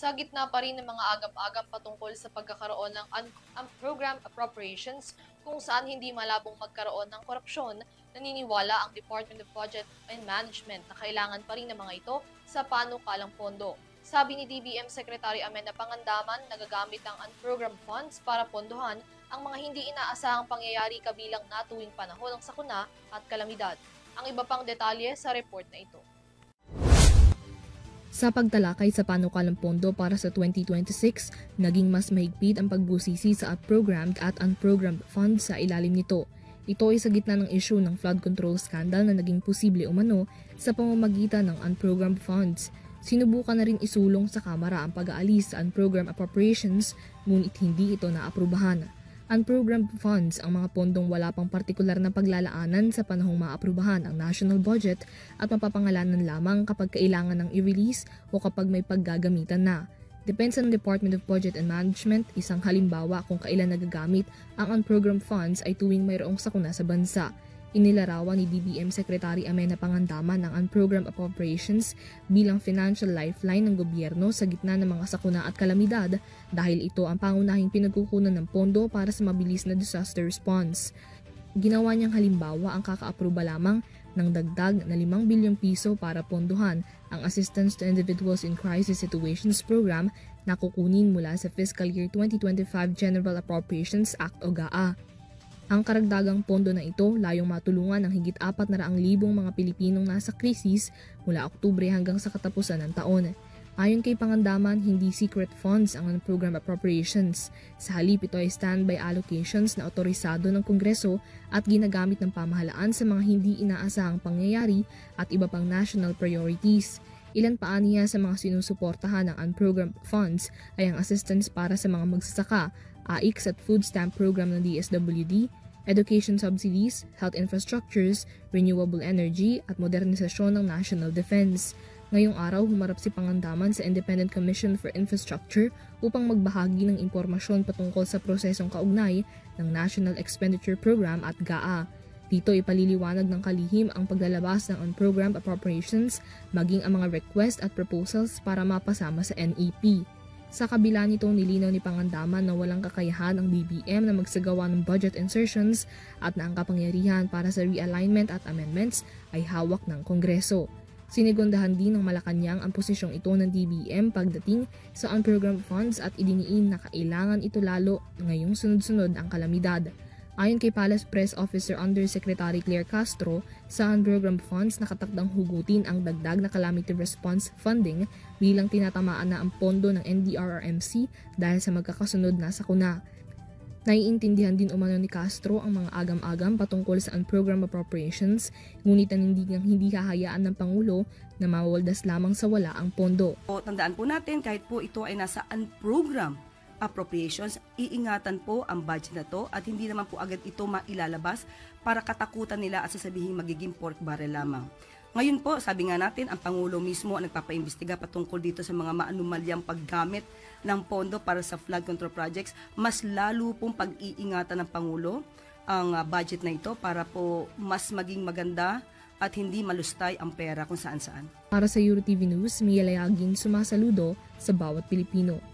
Sa gitna pa rin ng mga agam-agam patungkol sa pagkakaroon ng program appropriations kung saan hindi malabong magkaroon ng korupsyon, naniniwala ang Department of Budget and Management na kailangan pa rin ng mga ito sa panukalang pondo. Sabi ni DBM Secretary Amenna Pangandaman, nagagamit ang unprogrammed funds para pondohan ang mga hindi inaasahang pangyayari kabilang na tuwing panahon ng sakuna at kalamidad. Ang iba pang detalye sa report na ito. Sa pagtalakay sa panukalang pondo para sa 2026, naging mas mahigpit ang pagbusisi sa programmed at unprogrammed funds sa ilalim nito. Ito ay sa gitna ng issue ng flood control scandal na naging posible umano sa pamamagitan ng unprogrammed funds. Sinubukan na rin isulong sa Kamara ang pag-aalis sa unprogrammed appropriations, ngunit hindi ito naaprubahan. Unprogrammed funds ang mga pondong wala pang partikular na paglalaanan sa panahong maaprubahan ang national budget at mapapangalanan lamang kapag kailangan ng i-release o kapag may paggagamitan na. Depende ng Department of Budget and Management, isang halimbawa kung kailan nagagamit ang unprogrammed funds ay tuwing mayroong sakuna sa bansa. Inilarawan ni DBM Secretary Amenna Pangandaman ang unprogrammed appropriations bilang financial lifeline ng gobyerno sa gitna ng mga sakuna at kalamidad dahil ito ang pangunahing pinagkukunan ng pondo para sa mabilis na disaster response. Ginawa niyang halimbawa ang kaka-aproba lamang ng dagdag na 5 bilyong piso para pondohan ang Assistance to Individuals in Crisis Situations Program na kukunin mula sa Fiscal Year 2025 General Appropriations Act o GAA. Ang karagdagang pondo na ito layong matulungan ng higit 400,000 mga Pilipinong nasa krisis mula Oktubre hanggang sa katapusan ng taon. Ayon kay Pangandaman, hindi secret funds ang program appropriations. Sa halip ito ay standby allocations na otorisado ng Kongreso at ginagamit ng pamahalaan sa mga hindi inaasahang pangyayari at iba pang national priorities. Ilan pa niya sa mga sinusuportahan ng unprogrammed funds ay ang assistance para sa mga magsasaka, AICS at food stamp program ng DSWD, education subsidies, health infrastructures, renewable energy at modernisasyon ng national defense. Ngayong araw, humarap si Pangandaman sa Independent Commission for Infrastructure upang magbahagi ng impormasyon patungkol sa prosesong kaugnay ng National Expenditure Program at GAA. Dito ipaliliwanag ng kalihim ang paglalabas ng unprogrammed appropriations maging ang mga request at proposals para mapasama sa NEP. Sa kabila nito, nilinaw ni Pangandaman na walang kakayahan ang DBM na magsagawa ng budget insertions at na ang kapangyarihan para sa realignment at amendments ay hawak ng Kongreso. Sinigundahan din ng Malacanang ang posisyong ito ng DBM pagdating sa unprogrammed funds at idiniin na kailangan ito lalo ngayong sunod-sunod ang kalamidad. Ayon kay Palace Press Officer Undersecretary Claire Castro, sa unprogrammed funds nakatakdang hugutin ang dagdag na calamity response funding bilang tinatamaan na ang pondo ng NDRRMC dahil sa magkakasunod na sakuna. Naiintindihan din umano ni Castro ang mga agam-agam patungkol sa unprogrammed appropriations, ngunit hindi hahayaan ng Pangulo na mawaldas lamang sa wala ang pondo. Tandaan po natin, kahit po ito ay nasa unprogrammed appropriations, iingatan po ang budget na to at hindi naman po agad ito mailalabas para katakutan nila at sasabihin magiging pork barrel lamang. Ngayon po, sabi nga natin, ang Pangulo mismo ang nagpapaimbestiga patungkol dito sa mga maanumalyang paggamit ng pondo para sa flood control projects. Mas lalo pong pag-iingatan ng Pangulo ang budget na ito para po mas maging maganda at hindi malustay ang pera kung saan-saan. Para sa EuroTV News, Mia Layagin sumasaludo sa bawat Pilipino.